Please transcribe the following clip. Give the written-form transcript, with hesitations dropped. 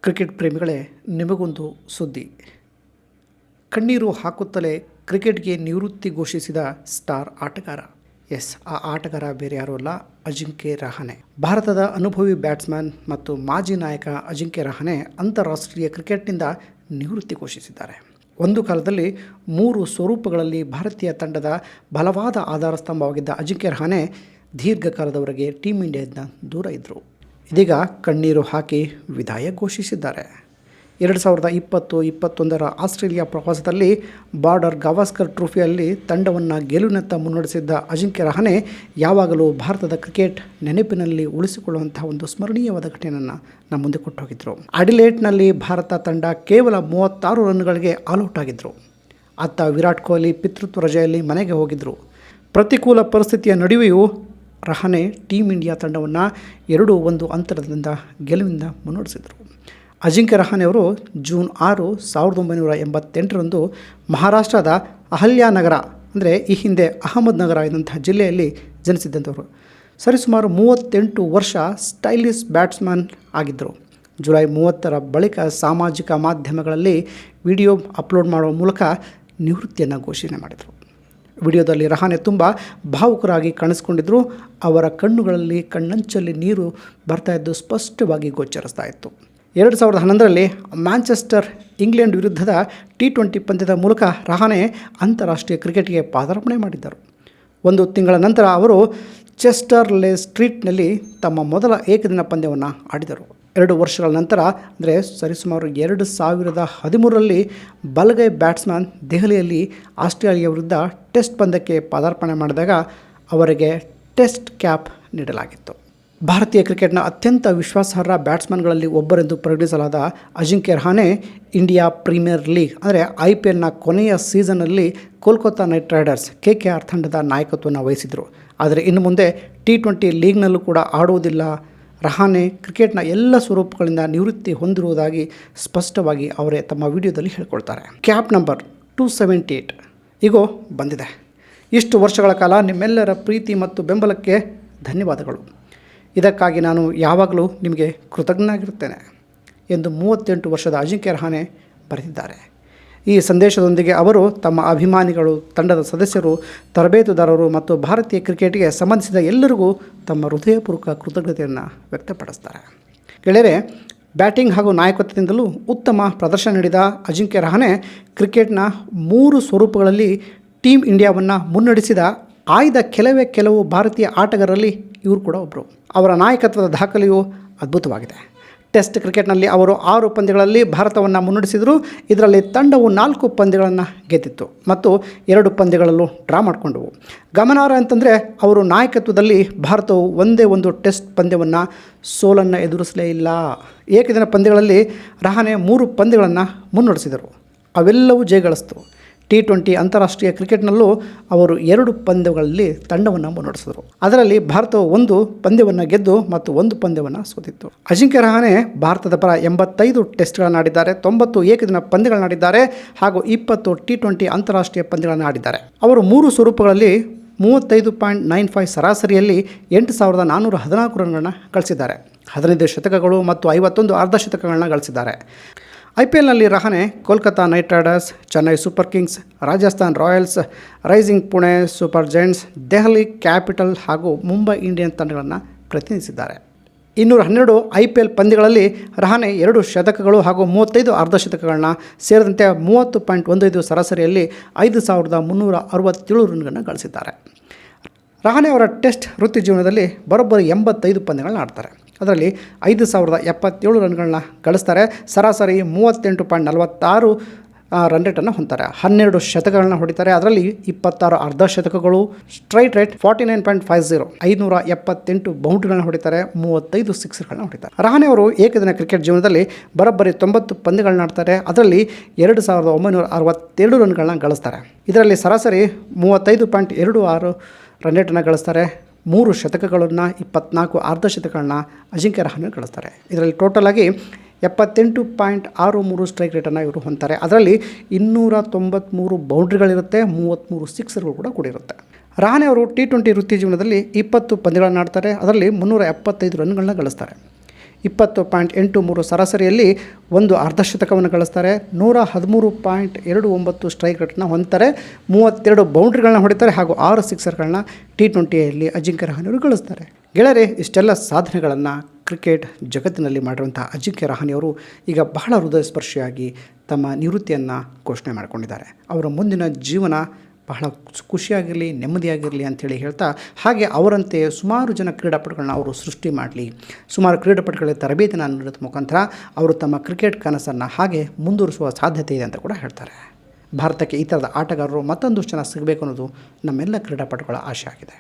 Cricket ಪ್ರೇಮಿಗಳೇ, ನಿಮಗೊಂದು ಸುದ್ದಿ. ಕಣ್ಣೀರು ಹಾಕುತ್ತಲೇ ಕ್ರಿಕೆಟ್ಗೆ ನಿವೃತ್ತಿ ಘೋಷಿಸಿದ ಸ್ಟಾರ್ ಆಟಗಾರ. ಆ ಆಟಗಾರ ಬೇರೆ ಯಾರೂ ಅಲ್ಲ, ಅಜಿಂಕ್ಯ ರಹಾನೆ. ಭಾರತದ ಅನುಭವಿ ಬ್ಯಾಟ್ಸ್ಮನ್ ಮತ್ತು ಮಾಜಿ ನಾಯಕ ಅಜಿಂಕ್ಯ ರಹಾನೆ ಅಂತಾರಾಷ್ಟ್ರೀಯ ಕ್ರಿಕೆಟ್ನಿಂದ ನಿವೃತ್ತಿ ಘೋಷಿಸಿದ್ದಾರೆ. ಒಂದು ಕಾಲದಲ್ಲಿ 3 ಸ್ವರೂಪಗಳಲ್ಲಿ ಭಾರತೀಯ ತಂಡದ ಬಲವಾದ ಆಧಾರ ಸ್ತಂಭವಾಗಿದ್ದ ಅಜಿಂಕ್ಯ ರಹಾನೆ ದೀರ್ಘಕಾಲದವರೆಗೆ ಟೀಮ್ ಇಂಡಿಯಾದಿಂದ ದೂರ ಇದ್ದರು. ಇದೀಗ ಕಣ್ಣೀರು ಹಾಕಿ ವಿದಾಯ ಘೋಷಿಸಿದ್ದಾರೆ. 2020-21 ಆಸ್ಟ್ರೇಲಿಯಾ ಪ್ರವಾಸದಲ್ಲಿ ಬಾರ್ಡರ್ ಗವಾಸ್ಕರ್ ಟ್ರೋಫಿಯಲ್ಲಿ ತಂಡವನ್ನು ಗೆಲುವಿನತ್ತ ಮುನ್ನಡೆಸಿದ್ದ ಅಜಿಂಕ್ಯ ರಹಾನೆ ಯಾವಾಗಲೂ ಭಾರತದ ಕ್ರಿಕೆಟ್ ನೆನಪಿನಲ್ಲಿ ಉಳಿಸಿಕೊಳ್ಳುವಂತಹ ಒಂದು ಸ್ಮರಣೀಯವಾದ ಘಟನೆಯನ್ನು ನಮ್ಮ ಮುಂದೆ ಕೊಟ್ಟೋಗಿದ್ದರು. ಅಡಿಲೇಡ್ನಲ್ಲಿ ಭಾರತ ತಂಡ ಕೇವಲ 36 ರನ್ಗಳಿಗೆ ಆಲ್ಔಟ್ ಆಗಿದ್ದರು. ಅತ್ತ ವಿರಾಟ್ ಕೊಹ್ಲಿ ಪಿತೃತ್ವ ರಜೆಯಲ್ಲಿ ಮನೆಗೆ ಹೋಗಿದ್ದರು. ಪ್ರತಿಕೂಲ ಪರಿಸ್ಥಿತಿಯ ನಡುವೆಯೂ ರಹಾನೆ ಟೀಮ್ ಇಂಡಿಯಾ ತಂಡವನ್ನು 2-1 ಅಂತರದಿಂದ ಗೆಲುವಿನಿಂದ ಮುನ್ನಡೆಸಿದರು. ಅಜಿಂಕ್ಯ ರಹಾನೆ ಅವರು ಜೂನ್ 6, 1988ರಂದು ಮಹಾರಾಷ್ಟ್ರದ ಅಹಲ್ಯಾನಗರ, ಅಂದರೆ ಈ ಹಿಂದೆ ಅಹಮದ್ ನಗರ ಎನ್ನುವಂತಹ ಜಿಲ್ಲೆಯಲ್ಲಿ ಜನಿಸಿದ್ದಂಥವರು. ಸರಿಸುಮಾರು 38 ವರ್ಷ ಸ್ಟೈಲಿಶ್ ಬ್ಯಾಟ್ಸ್ಮನ್ ಆಗಿದ್ದರು. ಜುಲೈ 30ರ ಬಳಿಕ ಸಾಮಾಜಿಕ ಮಾಧ್ಯಮಗಳಲ್ಲಿ ವಿಡಿಯೋ ಅಪ್ಲೋಡ್ ಮಾಡುವ ಮೂಲಕ ನಿವೃತ್ತಿಯನ್ನು ಘೋಷಣೆ ಮಾಡಿದರು. ವಿಡಿಯೋದಲ್ಲಿ ರಹಾನೆ ತುಂಬ ಭಾವುಕರಾಗಿ ಕಾಣಿಸ್ಕೊಂಡಿದ್ದರು. ಅವರ ಕಣ್ಣುಗಳಲ್ಲಿ ಕಣ್ಣಂಚಲ್ಲಿ ನೀರು ಬರ್ತಾಯಿದ್ದು ಸ್ಪಷ್ಟವಾಗಿ ಗೋಚರಿಸ್ತಾ ಇತ್ತು. 2011ರಲ್ಲಿ ಮ್ಯಾಂಚೆಸ್ಟರ್ ಇಂಗ್ಲೆಂಡ್ ವಿರುದ್ಧದ T20 ಪಂದ್ಯದ ಮೂಲಕ ರಹಾನೆ ಅಂತಾರಾಷ್ಟ್ರೀಯ ಕ್ರಿಕೆಟ್ಗೆ ಪಾದಾರ್ಪಣೆ ಮಾಡಿದ್ದರು. 1 ತಿಂಗಳ ನಂತರ ಅವರು ಚೆಸ್ಟರ್ಲೆ ಸ್ಟ್ರೀಟ್ನಲ್ಲಿ ತಮ್ಮ ಮೊದಲ ಏಕದಿನ ಪಂದ್ಯವನ್ನು ಆಡಿದರು. 2 ವರ್ಷಗಳ ನಂತರ, ಅಂದರೆ ಸರಿಸುಮಾರು 2013ರಲ್ಲಿ ಬಲಗೈ ಬ್ಯಾಟ್ಸ್ಮನ್ ದೆಹಲಿಯಲ್ಲಿ ಆಸ್ಟ್ರೇಲಿಯಾ ವಿರುದ್ಧ ಟೆಸ್ಟ್ ಪಂದ್ಯಕ್ಕೆ ಪಾದಾರ್ಪಣೆ ಮಾಡಿದಾಗ ಅವರಿಗೆ ಟೆಸ್ಟ್ ಕ್ಯಾಪ್ ನೀಡಲಾಗಿತ್ತು. ಭಾರತೀಯ ಕ್ರಿಕೆಟ್ನ ಅತ್ಯಂತ ವಿಶ್ವಾಸಾರ್ಹ ಬ್ಯಾಟ್ಸ್ಮನ್ಗಳಲ್ಲಿ ಒಬ್ಬರೆಂದು ಪರಿಗಣಿಸಲಾದ Ajinkya Rahane India Premier League, ಅಂದರೆ IPLನ ಕೊನೆಯ ಸೀಸನ್ನಲ್ಲಿ ಕೋಲ್ಕತ್ತಾ ನೈಟ್ ರೈಡರ್ಸ್ KKR ತಂಡದ ನಾಯಕತ್ವವನ್ನು ವಹಿಸಿದರು. ಆದರೆ ಇನ್ನು ಮುಂದೆ T20 ಲೀಗ್ನಲ್ಲೂ ಕೂಡ ಆಡುವುದಿಲ್ಲ. ರಹಾನೆ ಕ್ರಿಕೆಟ್ನ ಎಲ್ಲ ಸ್ವರೂಪಗಳಿಂದ ನಿವೃತ್ತಿ ಹೊಂದಿರುವುದಾಗಿ ಸ್ಪಷ್ಟವಾಗಿ ಅವರೇ ತಮ್ಮ ವಿಡಿಯೋದಲ್ಲಿ ಹೇಳ್ಕೊಳ್ತಾರೆ. ಕ್ಯಾಪ್ ನಂಬರ್ 278 ಈಗೋ ಬಂದಿದೆ. ಇಷ್ಟು ವರ್ಷಗಳ ಕಾಲ ನಿಮ್ಮೆಲ್ಲರ ಪ್ರೀತಿ ಮತ್ತು ಬೆಂಬಲಕ್ಕೆ ಧನ್ಯವಾದಗಳು. ಇದಕ್ಕಾಗಿ ನಾನು ಯಾವಾಗಲೂ ನಿಮಗೆ ಕೃತಜ್ಞನಾಗಿರುತ್ತೇನೆ ಎಂದು 38 ವರ್ಷದ ಅಜಿಂಕ್ಯ ರಹಾನೆ ಬರೆದಿದ್ದಾರೆ. ಈ ಸಂದೇಶದೊಂದಿಗೆ ಅವರು ತಮ್ಮ ಅಭಿಮಾನಿಗಳು, ತಂಡದ ಸದಸ್ಯರು, ತರಬೇತುದಾರರು ಮತ್ತು ಭಾರತೀಯ ಕ್ರಿಕೆಟ್ಗೆ ಸಂಬಂಧಿಸಿದ ಎಲ್ಲರಿಗೂ ತಮ್ಮ ಹೃದಯಪೂರ್ವಕ ಕೃತಜ್ಞತೆಯನ್ನು ವ್ಯಕ್ತಪಡಿಸ್ತಾರೆ. ಗೆಳೆಯರೆ, ಬ್ಯಾಟಿಂಗ್ ಹಾಗೂ ನಾಯಕತ್ವದಿಂದಲೂ ಉತ್ತಮ ಪ್ರದರ್ಶನ ನೀಡಿದ ಅಜಿಂಕ್ಯ ರಹಾನೆ ಕ್ರಿಕೆಟ್ನ 3 ಸ್ವರೂಪಗಳಲ್ಲಿ ಟೀಮ್ ಇಂಡಿಯಾವನ್ನು ಮುನ್ನಡೆಸಿದ ಆಯ್ದ ಕೆಲವು ಭಾರತೀಯ ಆಟಗಾರರಲ್ಲಿ ಇವರು ಕೂಡ ಒಬ್ಬರು. ಅವರ ನಾಯಕತ್ವದ ದಾಖಲೆಯು ಅದ್ಭುತವಾಗಿದೆ. ಟೆಸ್ಟ್ ಕ್ರಿಕೆಟ್ನಲ್ಲಿ ಅವರು 6 ಪಂದ್ಯಗಳಲ್ಲಿ ಭಾರತವನ್ನು ಮುನ್ನಡೆಸಿದರು. ಇದರಲ್ಲಿ ತಂಡವು 4 ಪಂದ್ಯಗಳನ್ನು ಗೆದ್ದಿತ್ತು ಮತ್ತು 2 ಪಂದ್ಯಗಳಲ್ಲೂ ಡ್ರಾ ಮಾಡಿಕೊಂಡವು. ಗಮನಾರ್ಹ ಅಂತಂದರೆ ಅವರು ನಾಯಕತ್ವದಲ್ಲಿ ಭಾರತವು ಒಂದೇ ಒಂದು ಟೆಸ್ಟ್ ಪಂದ್ಯವನ್ನು ಸೋಲನ್ನು ಎದುರಿಸಲೇ ಇಲ್ಲ. ಏಕದಿನ ಪಂದ್ಯಗಳಲ್ಲಿ ರಹಾನೆ 3 ಪಂದ್ಯಗಳನ್ನು ಮುನ್ನಡೆಸಿದರು. ಅವೆಲ್ಲವೂ ಜಯಗಳಿಸಿತು. T20 ಅಂತಾರಾಷ್ಟ್ರೀಯ ಕ್ರಿಕೆಟ್ನಲ್ಲೂ ಅವರು 2 ಪಂದ್ಯಗಳಲ್ಲಿ ತಂಡವನ್ನು ಮುನ್ನಡೆಸಿದರು. ಅದರಲ್ಲಿ ಭಾರತವು 1 ಪಂದ್ಯವನ್ನು ಗೆದ್ದು ಮತ್ತು 1 ಪಂದ್ಯವನ್ನು ಸೋತಿತ್ತು. ಅಜಿಂಕ್ಯ ರಹಾನೆ ಭಾರತದ ಪರ 85 ಟೆಸ್ಟ್ಗಳನ್ನು ಆಡಿದ್ದಾರೆ, 90 ಏಕದಿನ ಪಂದ್ಯಗಳನ್ನು ಆಡಿದ್ದಾರೆ ಹಾಗೂ 20 T20 ಅಂತಾರಾಷ್ಟ್ರೀಯ ಪಂದ್ಯಗಳನ್ನು ಆಡಿದ್ದಾರೆ. ಅವರು 3 ಸ್ವರೂಪಗಳಲ್ಲಿ 35.95 ಸರಾಸರಿಯಲ್ಲಿ 8,414 ರನ್ಗಳನ್ನು ಗಳಿಸಿದ್ದಾರೆ. 15 ಶತಕಗಳು ಮತ್ತು 51 ಅರ್ಧ ಶತಕಗಳನ್ನು ಗಳಿಸಿದ್ದಾರೆ. IPLನಲ್ಲಿ Rahane Kolkata Knight Riders, Chennai Super Kings, Rajasthan Royals, Rising Pune Super Giants, Delhi Capital ಹಾಗೂ ಮುಂಬೈ ಇಂಡಿಯನ್ ತಂಡಗಳನ್ನು ಪ್ರತಿನಿಧಿಸಿದ್ದಾರೆ. 212 IPL ಪಂದ್ಯಗಳಲ್ಲಿ ರಹಾನೆ 2 ಶತಕಗಳು ಹಾಗೂ 35 ಅರ್ಧ ಶತಕಗಳನ್ನ ಸೇರಿದಂತೆ 30.15 ಸರಾಸರಿಯಲ್ಲಿ 5,367 ರನ್ಗಳನ್ನು ಗಳಿಸಿದ್ದಾರೆ. ರಹಾನೆ ಅವರ ಟೆಸ್ಟ್ ವೃತ್ತಿ ಜೀವನದಲ್ಲಿ ಬರೋಬ್ಬರಿ 85 ಪಂದ್ಯಗಳನ್ನ ಆಡ್ತಾರೆ. ಅದರಲ್ಲಿ 5,077 ರನ್ಗಳನ್ನ ಗಳಿಸ್ತಾರೆ. ಸರಾಸರಿ 38.46 ರನ್ ರೇಟನ್ನು ಹೊಂದ್ತಾರೆ. 12 ಶತಕಗಳನ್ನ ಹೊಡಿತಾರೆ. ಅದರಲ್ಲಿ 26 ಅರ್ಧ ಶತಕಗಳು, ಸ್ಟ್ರೈಟ್ ರೇಟ್ 49.50, 578 ಬೌಂಡ್ರಿಗಳನ್ನ ಹೊಡಿತಾರೆ, 35 ಸಿಕ್ಸರ್ಗಳನ್ನ ಹೊಡಿತಾರೆ. ರಹಾನೆ ಅವರು ಏಕದಿನ ಕ್ರಿಕೆಟ್ ಜೀವನದಲ್ಲಿ ಬರೋಬ್ಬರಿ 90 ಪಂದ್ಯಗಳನ್ನ ಆಡ್ತಾರೆ. ಅದರಲ್ಲಿ 2,962 ರನ್ಗಳನ್ನ ಗಳಿಸ್ತಾರೆ. ಇದರಲ್ಲಿ ಸರಾಸರಿ 35.26 ರನ್ ರೇಟನ್ನು ಗಳಿಸ್ತಾರೆ. 3 ಶತಕಗಳನ್ನು, 24 ಅರ್ಧ ಶತಕಗಳನ್ನ ಅಜಿಂಕ್ಯ ರಹಾನೆ ಗಳಿಸ್ತಾರೆ. ಇದರಲ್ಲಿ ಟೋಟಲ್ ಆಗಿ 78.63 ಸ್ಟ್ರೈಕ್ ರೇಟನ್ನು ಇವರು ಹೊಂದ್ತಾರೆ. ಅದರಲ್ಲಿ 293 ಬೌಂಡ್ರಿಗಳಿರುತ್ತೆ, 33 ಸಿಕ್ಸರ್ಗಳು ಕೂಡ ಕೂಡಿರುತ್ತೆ. ರಹಾನೆ ಅವರು T20 ವೃತ್ತಿ ಜೀವನದಲ್ಲಿ 20 ಪಂದ್ಯಗಳನ್ನು ಆಡ್ತಾರೆ. ಅದರಲ್ಲಿ 375 ರನ್ಗಳನ್ನ ಗಳಿಸ್ತಾರೆ. 20.83 ಸರಾಸರಿಯಲ್ಲಿ ಒಂದು ಅರ್ಧಶತಕವನ್ನು ಗಳಿಸ್ತಾರೆ. 113.29 ಸ್ಟ್ರೈಕ್ ರೇಟ್ನ ಹೊಂದ್ತಾರೆ. 32 ಬೌಂಡ್ರಿಗಳನ್ನ ಹೊಡಿತಾರೆ ಹಾಗೂ 6 ಸಿಕ್ಸರ್ಗಳನ್ನ T20ಯಲ್ಲಿ ಅಜಿಂಕ್ಯ ರಹಾನೆಯವರು ಗಳಿಸ್ತಾರೆ. ಗೆಳೆಯರೆ, ಇಷ್ಟೆಲ್ಲ ಸಾಧನೆಗಳನ್ನು ಕ್ರಿಕೆಟ್ ಜಗತ್ತಿನಲ್ಲಿ ಮಾಡಿರುವಂಥ ಅಜಿಂಕ್ಯ ರಹಾನೆಯವರು ಈಗ ಬಹಳ ಹೃದಯಸ್ಪರ್ಶಿಯಾಗಿ ತಮ್ಮ ನಿವೃತ್ತಿಯನ್ನು ಘೋಷಣೆ ಮಾಡಿಕೊಂಡಿದ್ದಾರೆ. ಅವರ ಮುಂದಿನ ಜೀವನ ಬಹಳ ಖುಷಿಯಾಗಿರಲಿ, ನೆಮ್ಮದಿಯಾಗಿರಲಿ ಅಂಥೇಳಿ ಹೇಳ್ತಾ, ಹಾಗೆ ಅವರಂತೆ ಸುಮಾರು ಜನ ಕ್ರೀಡಾಪಟುಗಳನ್ನ ಅವರು ಸೃಷ್ಟಿ ಮಾಡಲಿ, ಸುಮಾರು ಕ್ರೀಡಾಪಟುಗಳಿಗೆ ತರಬೇತಿನ ನೀಡೋದ್ರ ಮುಖಾಂತರ ಅವರು ತಮ್ಮ ಕ್ರಿಕೆಟ್ ಕನಸನ್ನು ಹಾಗೆ ಮುಂದುವರಿಸುವ ಸಾಧ್ಯತೆ ಇದೆ ಅಂತ ಕೂಡ ಹೇಳ್ತಾರೆ. ಭಾರತಕ್ಕೆ ಈ ಥರದ ಆಟಗಾರರು ಮತ್ತೊಂದು ಜನ ಸಿಗಬೇಕು ಅನ್ನೋದು ನಮ್ಮೆಲ್ಲ ಕ್ರೀಡಾಪಟುಗಳ ಆಶೆ ಆಗಿದೆ.